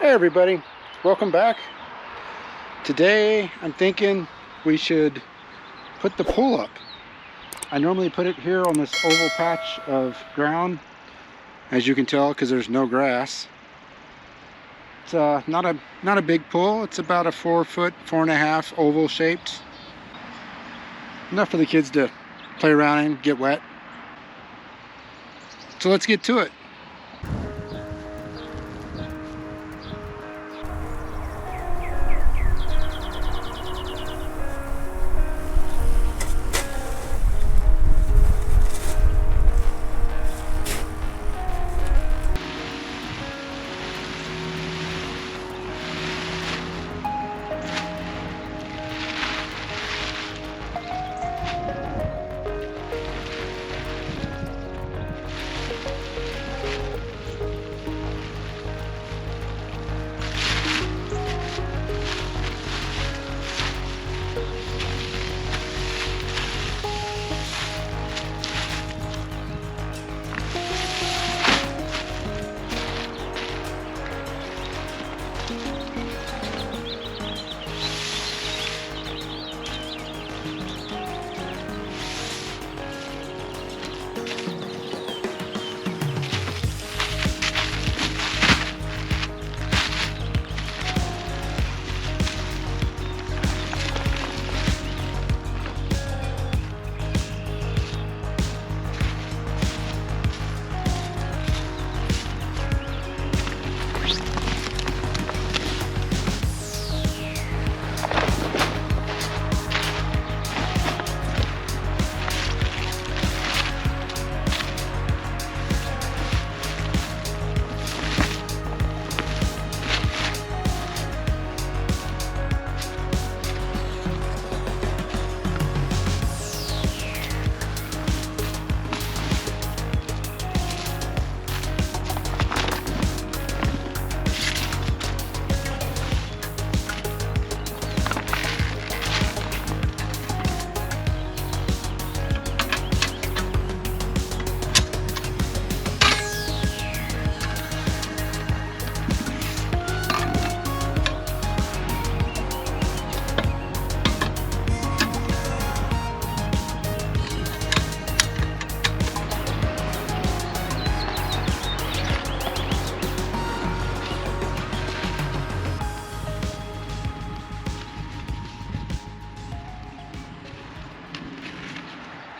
Hey everybody, welcome back. Today I'm thinking we should put the pool up. I normally put it here on this oval patch of ground, as you can tell, because there's no grass. It's not a big pool. It's about a 4 foot, 4.5 oval shaped. Enough for the kids to play around in, get wet. So let's get to it.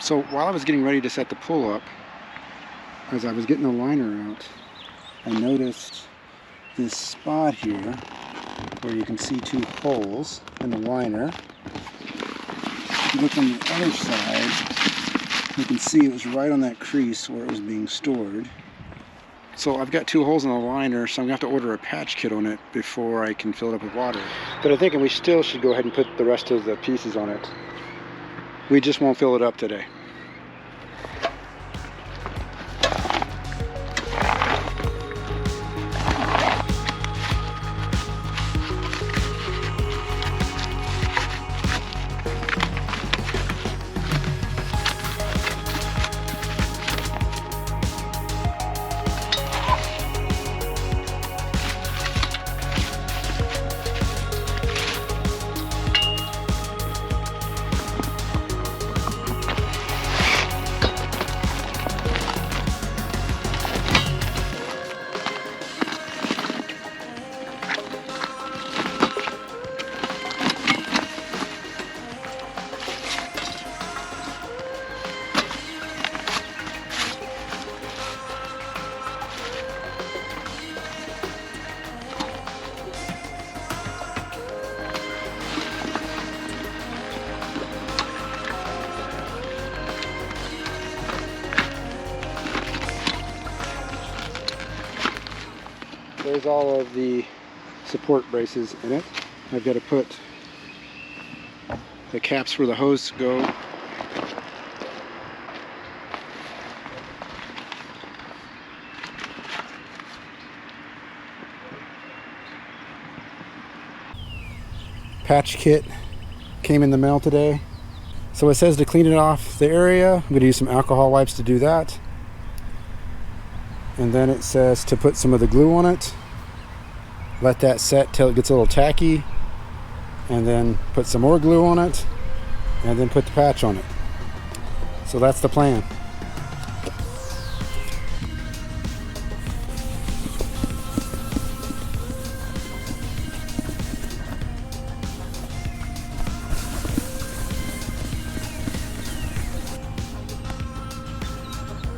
So while I was getting ready to set the pool up, as I was getting the liner out, I noticed this spot here where you can see 2 holes in the liner. If you look on the other side, you can see it was right on that crease where it was being stored. So I've got 2 holes in the liner, so I'm going to have to order a patch kit on it before I can fill it up with water. But I'm thinking we still should go ahead and put the rest of the pieces on it. We just won't fill it up today. There's all of the support braces in it. I've got to put the caps where the hose go. Patch kit came in the mail today. So it says to clean it off the area. I'm going to use some alcohol wipes to do that. And then it says to put some of the glue on it. let that set till it gets a little tacky, and then put some more glue on it, and then put the patch on it. So that's the plan.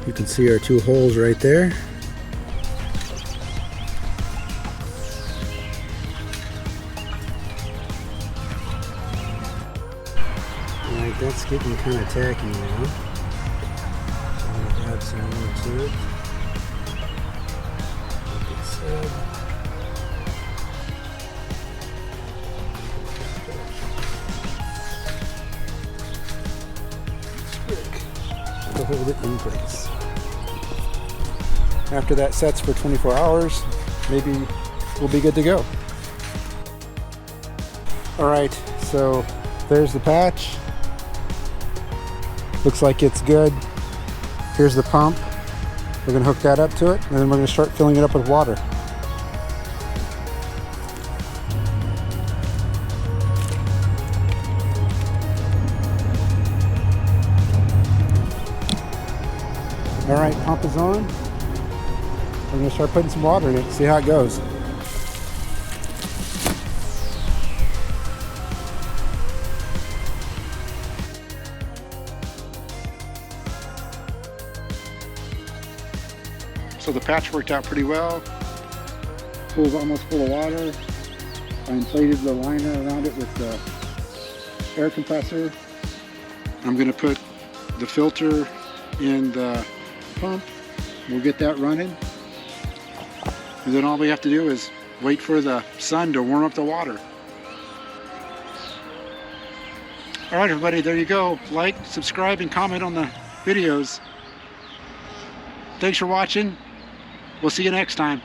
You can see our two holes right there. Alright, that's getting kind of tacky now. I'm going to add some more to it. Like it said. To hold it in place. After that sets for 24 hours, maybe we'll be good to go. Alright, so there's the patch. Looks like it's good. Here's the pump. We're going to hook that up to it, and then we're going to start filling it up with water. Alright, pump is on. We're going to start putting some water in it, see how it goes. So the patch worked out pretty well. Pool's almost full of water. I inflated the liner around it with the air compressor. I'm going to put the filter in the pump. We'll get that running. And then all we have to do is wait for the sun to warm up the water. All right, everybody, there you go. Like, subscribe, and comment on the videos. Thanks for watching. We'll see you next time.